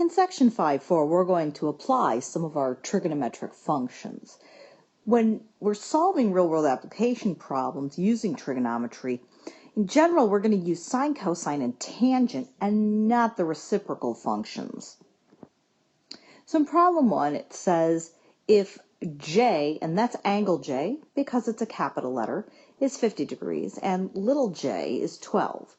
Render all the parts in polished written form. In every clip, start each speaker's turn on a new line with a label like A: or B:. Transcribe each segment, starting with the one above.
A: In section 5.4, we're going to apply some of our trigonometric functions. When we're solving real-world application problems using trigonometry, in general, we're going to use sine, cosine, and tangent, and not the reciprocal functions. So in problem 1, it says if J, and that's angle J, because it's a capital letter, is 50 degrees, and little j is 12.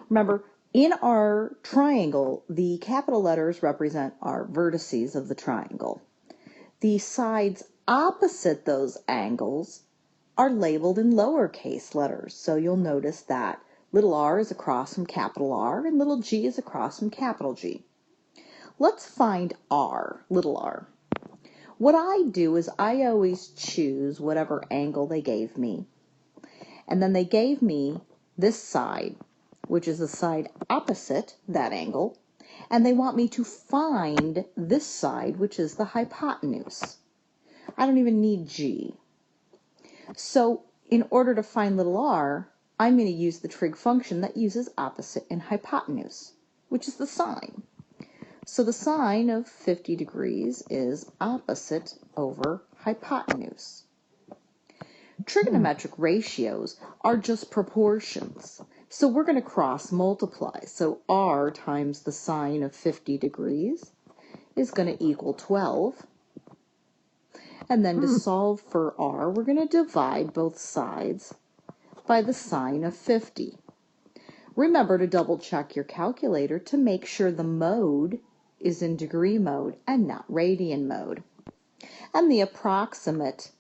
A: Remember, in our triangle, the capital letters represent our vertices of the triangle. The sides opposite those angles are labeled in lowercase letters. So you'll notice that little r is across from capital R and little g is across from capital G. Let's find r, little r. What I do is I always choose whatever angle they gave me. And then they gave me this side, which is the side opposite that angle, and they want me to find this side, which is the hypotenuse. I don't even need G. So in order to find little r, I'm going to use the trig function that uses opposite and hypotenuse, which is the sine. So the sine of 50 degrees is opposite over hypotenuse. Trigonometric ratios are just proportions. So we're going to cross multiply. So r times the sine of 50 degrees is going to equal 12. And then to solve for r, we're going to divide both sides by the sine of 50. Remember to double check your calculator to make sure the mode is in degree mode and not radian mode. And the approximate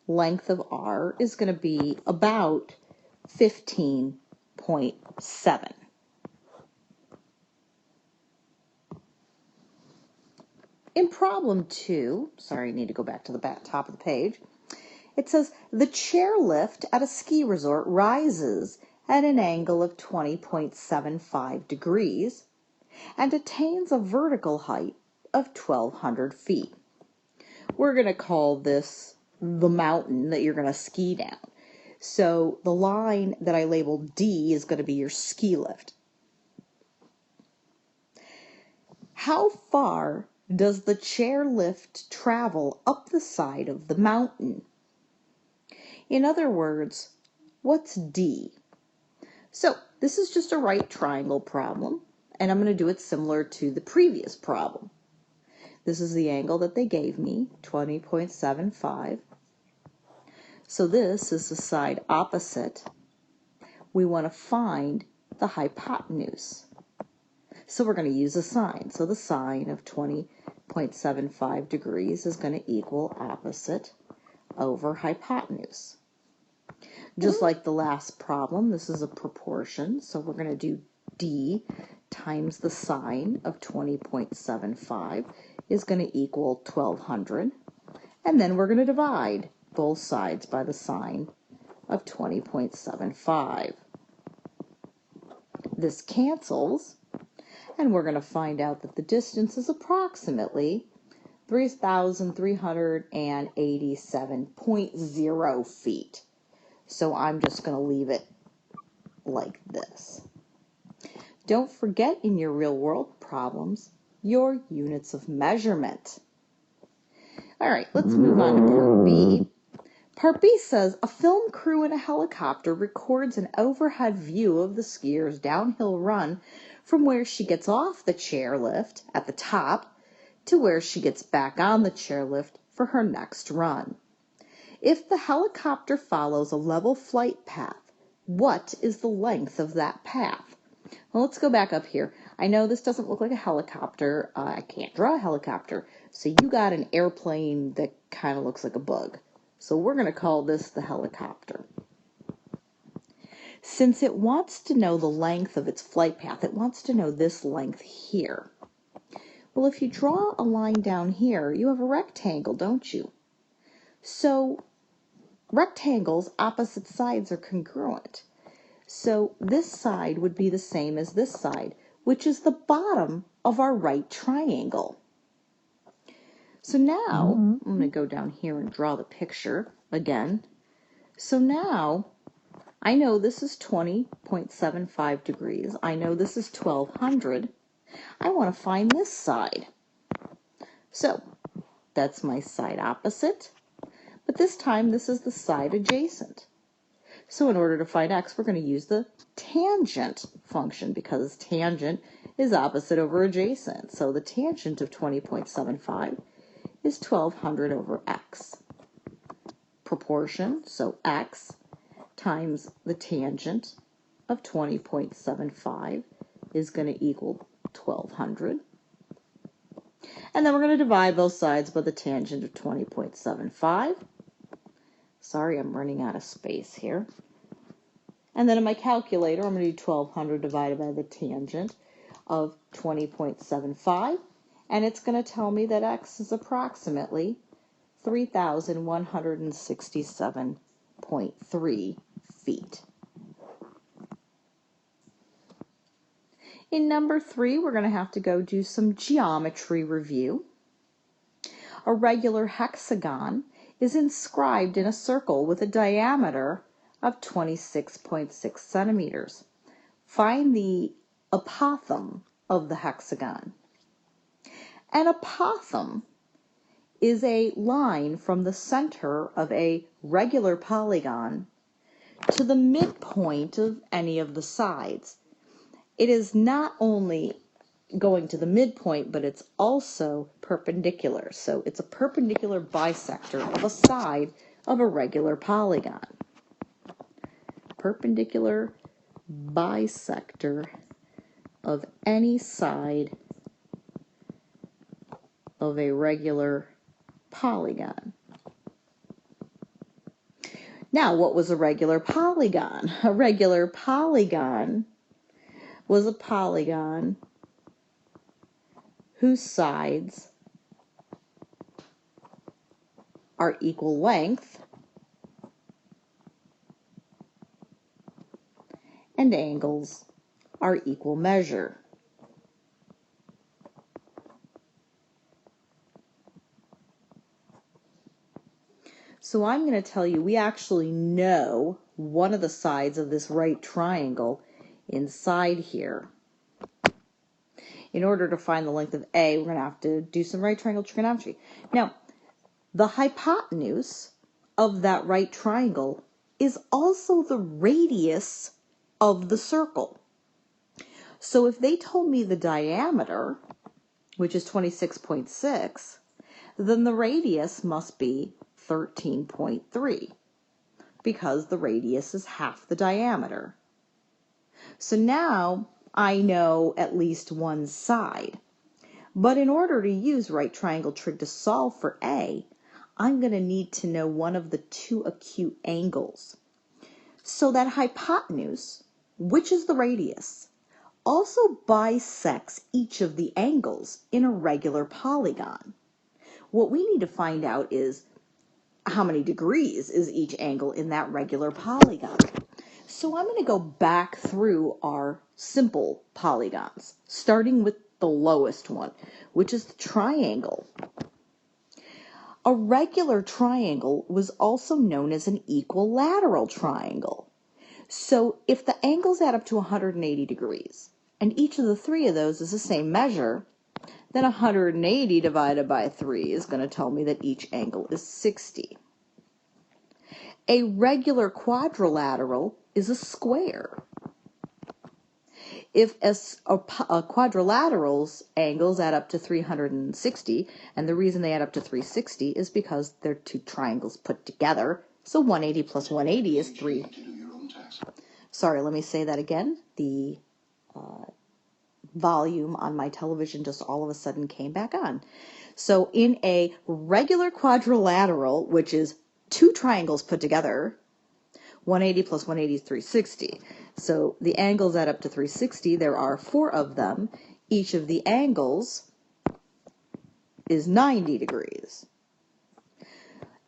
A: length of r is going to be about 15.7. In problem 2, sorry, I need to go back to the top of the page, it says the chairlift at a ski resort rises at an angle of 20.75 degrees and attains a vertical height of 1,200 feet. We're going to call this the mountain that you're going to ski down. So the line that I labeled D is going to be your ski lift. How far does the chairlift travel up the side of the mountain? In other words, what's D? So this is just a right triangle problem, and I'm going to do it similar to the previous problem. This is the angle that they gave me, 20.75. So this is the side opposite. We want to find the hypotenuse. So we're going to use a sine. So the sine of 20.75 degrees is going to equal opposite over hypotenuse. Just like the last problem, this is a proportion. So we're going to do D times the sine of 20.75 is going to equal 1,200. And then we're going to divide both sides by the sine of 20.75. This cancels, and we're going to find out that the distance is approximately 3,387.0 feet. So I'm just going to leave it like this. Don't forget in your real-world problems your units of measurement. All right, let's move on to part B. Part B says, a film crew in a helicopter records an overhead view of the skier's downhill run from where she gets off the chairlift at the top to where she gets back on the chairlift for her next run. If the helicopter follows a level flight path, what is the length of that path? Well, let's go back up here. I know this doesn't look like a helicopter. I can't draw a helicopter. So you got an airplane that kind of looks like a bug. So we're going to call this the helicopter. Since it wants to know the length of its flight path, it wants to know this length here. Well, if you draw a line down here, you have a rectangle, don't you? So rectangles, opposite sides are congruent. So this side would be the same as this side, which is the bottom of our right triangle. So now, I'm going to go down here and draw the picture again. So now, I know this is 20.75 degrees. I know this is 1,200. I want to find this side. So that's my side opposite, but this time this is the side adjacent. So in order to find x, we're going to use the tangent function because tangent is opposite over adjacent. So the tangent of 20.75 is 1200 over x. Proportion, so x times the tangent of 20.75 is going to equal 1200. And then we're going to divide both sides by the tangent of 20.75. Sorry, I'm running out of space here. And then in my calculator, I'm going to do 1200 divided by the tangent of 20.75. And it's going to tell me that x is approximately 3,167.3 feet. In number 3, we're going to have to go do some geometry review. A regular hexagon is inscribed in a circle with a diameter of 26.6 centimeters. Find the apothem of the hexagon. An apothem is a line from the center of a regular polygon to the midpoint of any of the sides. It is not only going to the midpoint, but it's also perpendicular. So it's a perpendicular bisector of a side of a regular polygon. Perpendicular bisector of any side of a regular polygon. Now, what was a regular polygon? A regular polygon was a polygon whose sides are equal length and angles are equal measure. So I'm going to tell you, we actually know one of the sides of this right triangle inside here. In order to find the length of A, we're going to have to do some right triangle trigonometry. Now, the hypotenuse of that right triangle is also the radius of the circle. So if they told me the diameter, which is 26.6, then the radius must be 13.3 because the radius is half the diameter. So now I know at least one side. But in order to use right triangle trig to solve for A, I'm going to need to know one of the two acute angles. So that hypotenuse, which is the radius, also bisects each of the angles in a regular polygon. What we need to find out is how many degrees is each angle in that regular polygon. So I'm going to go back through our simple polygons, starting with the lowest one, which is the triangle. A regular triangle was also known as an equilateral triangle. So if the angles add up to 180 degrees, and each of the three of those is the same measure, then 180 divided by 3 is going to tell me that each angle is 60. A regular quadrilateral is a square. If a quadrilateral's angles add up to 360, and the reason they add up to 360 is because they're two triangles put together, so 180 plus 180 is 3. Sorry, let me say that again. The volume on my television just all of a sudden came back on. So in a regular quadrilateral, which is two triangles put together, 180 plus 180 is 360. So the angles add up to 360. There are 4 of them. Each of the angles is 90 degrees.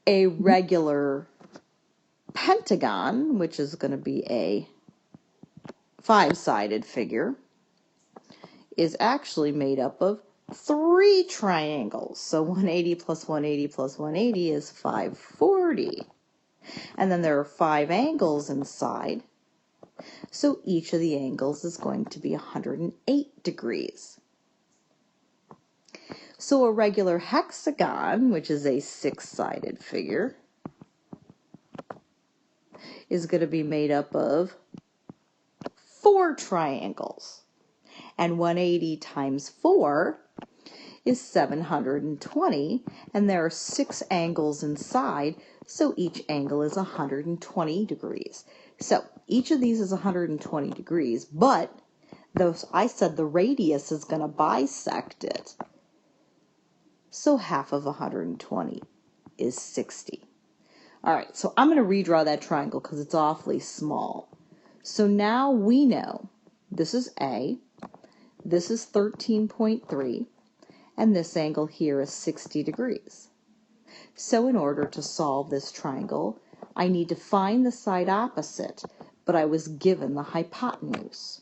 A: A regular pentagon, which is going to be a 5-sided figure, is actually made up of 3 triangles. So 180 plus 180 plus 180 is 540. And then there are 5 angles inside. So each of the angles is going to be 108 degrees. So a regular hexagon, which is a 6-sided figure, is going to be made up of 4 triangles. And 180 times 4 is 720, and there are 6 angles inside, so each angle is 120 degrees. So each of these is 120 degrees, but I said the radius is going to bisect it. So half of 120 is 60. All right, so I'm going to redraw that triangle because it's awfully small. So now we know this is A, this is 13.3, and this angle here is 60 degrees. So in order to solve this triangle, I need to find the side opposite, but I was given the hypotenuse.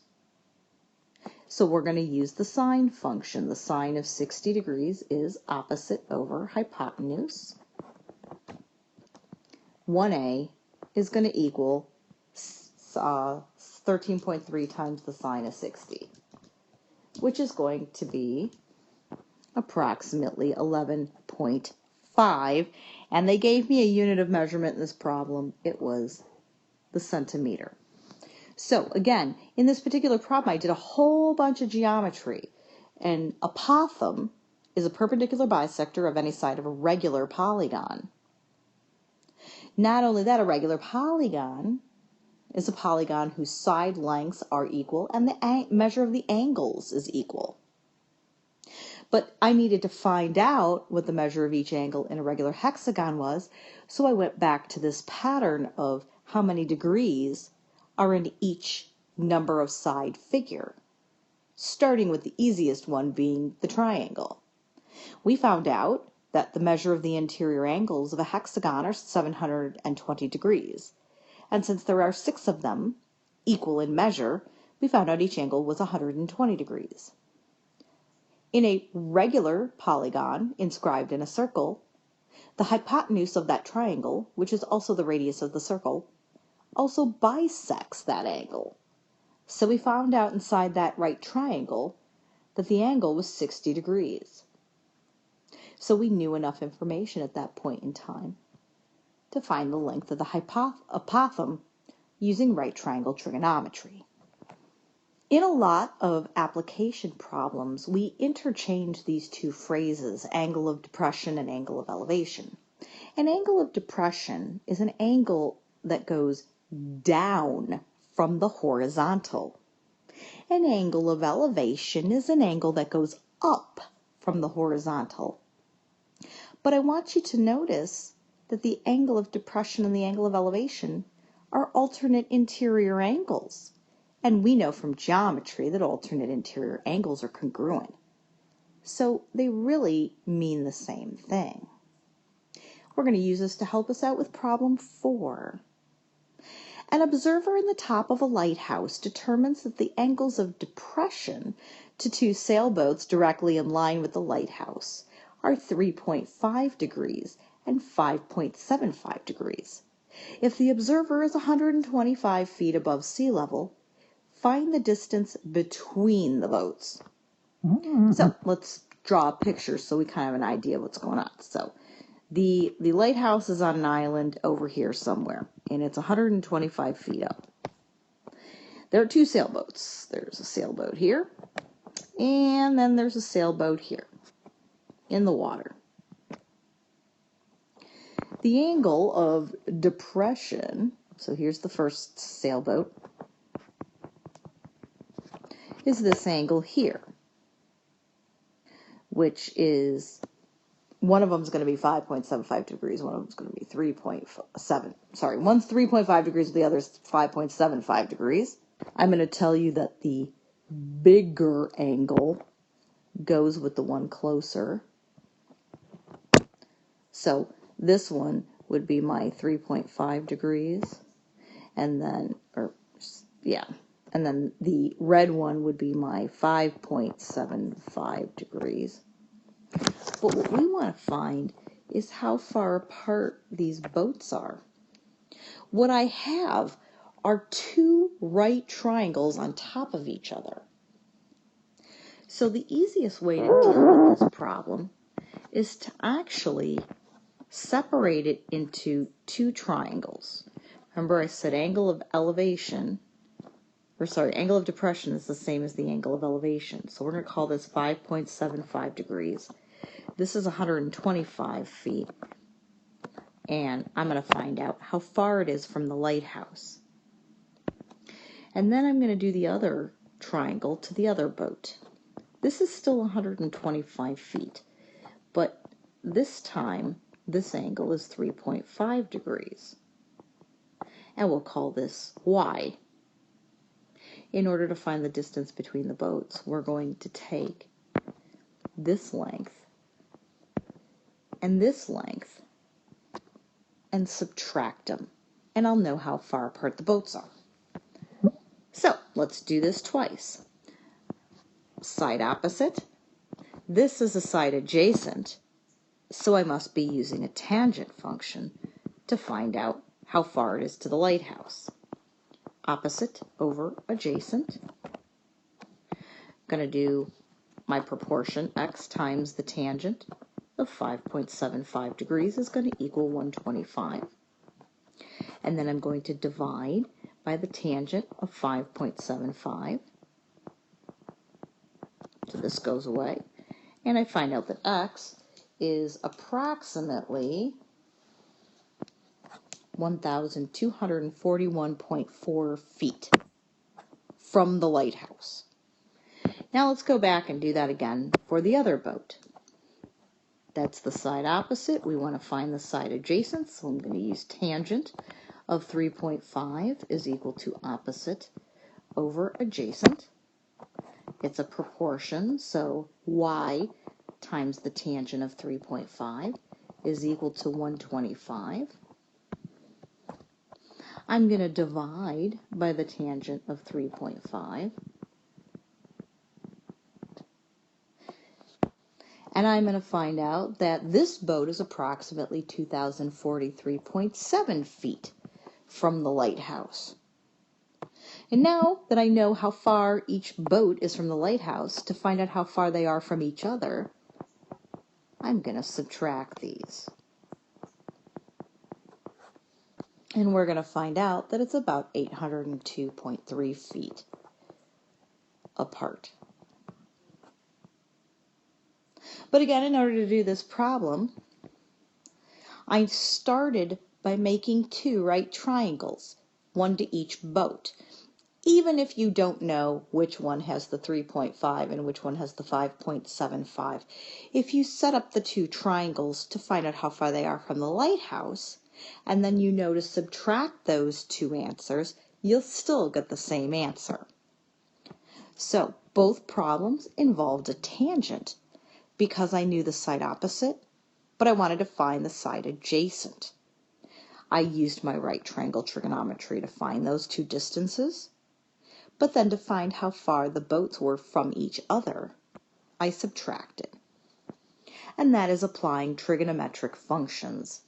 A: So we're going to use the sine function. The sine of 60 degrees is opposite over hypotenuse. 1a is going to equal 13.3 times the sine of 60, which is going to be approximately 11.5, and they gave me a unit of measurement in this problem. It was the centimeter. So again, in this particular problem, I did a whole bunch of geometry, and apothem is a perpendicular bisector of any side of a regular polygon. Not only that, a regular polygon is a polygon whose side lengths are equal and the measure of the angles is equal. But I needed to find out what the measure of each angle in a regular hexagon was, so I went back to this pattern of how many degrees are in each number of side figure, starting with the easiest one being the triangle. We found out that the measure of the interior angles of a hexagon are 720 degrees. And since there are 6 of them, equal in measure, we found out each angle was 120 degrees. In a regular polygon inscribed in a circle, the hypotenuse of that triangle, which is also the radius of the circle, also bisects that angle. So we found out inside that right triangle that the angle was 60 degrees. So we knew enough information at that point in time to find the length of the apothem using right triangle trigonometry. In a lot of application problems, we interchange these two phrases, angle of depression and angle of elevation. An angle of depression is an angle that goes down from the horizontal. An angle of elevation is an angle that goes up from the horizontal. But I want you to notice that the angle of depression and the angle of elevation are alternate interior angles. And we know from geometry that alternate interior angles are congruent. So they really mean the same thing. We're going to use this to help us out with problem 4. An observer in the top of a lighthouse determines that the angles of depression to 2 sailboats directly in line with the lighthouse are 3.5 degrees and 5.75 degrees. If the observer is 125 feet above sea level, find the distance between the boats. So let's draw a picture so we kind of have an idea of what's going on. So the lighthouse is on an island over here somewhere, and it's 125 feet up. There are 2 sailboats. There's a sailboat here, and then there's a sailboat here in the water. The angle of depression, so here's the first sailboat, is this angle here, which is, one of them is going to be 5.75 degrees, one of them is going to be 3.7, sorry, one's 3.5 degrees, the other's 5.75 degrees. I'm going to tell you that the bigger angle goes with the one closer. So this one would be my 3.5 degrees, and then, and then the red one would be my 5.75 degrees. But what we want to find is how far apart these boats are. What I have are 2 right triangles on top of each other. So the easiest way to deal with this problem is to actually separate it into two triangles. Remember I said angle of elevation, angle of depression is the same as the angle of elevation. So we're going to call this 5.75 degrees. This is 125 feet. And I'm going to find out how far it is from the lighthouse. And then I'm going to do the other triangle to the other boat. This is still 125 feet, but this time this angle is 3.5 degrees. And we'll call this Y. In order to find the distance between the boats, we're going to take this length and this length and subtract them, and I'll know how far apart the boats are. So let's do this twice. Side opposite. This is a side adjacent, so I must be using a tangent function to find out how far it is to the lighthouse. Opposite over adjacent. I'm going to do my proportion, x times the tangent of 5.75 degrees is going to equal 125. And then I'm going to divide by the tangent of 5.75. So this goes away. And I find out that x is approximately 1,241.4 feet from the lighthouse. Now let's go back and do that again for the other boat. That's the side opposite. We want to find the side adjacent, so I'm going to use tangent of 3.5 is equal to opposite over adjacent. It's a proportion, so y times the tangent of 3.5 is equal to 125. I'm going to divide by the tangent of 3.5. And I'm going to find out that this boat is approximately 2,043.7 feet from the lighthouse. And now that I know how far each boat is from the lighthouse, to find out how far they are from each other, I'm going to subtract these. And we're going to find out that it's about 802.3 feet apart. But again, in order to do this problem, I started by making two right triangles, one to each boat. Even if you don't know which one has the 3.5 and which one has the 5.75, if you set up the two triangles to find out how far they are from the lighthouse, and then you know to subtract those two answers, you'll still get the same answer. So both problems involved a tangent because I knew the side opposite, but I wanted to find the side adjacent. I used my right triangle trigonometry to find those two distances, but then to find how far the boats were from each other, I subtracted. And that is applying trigonometric functions.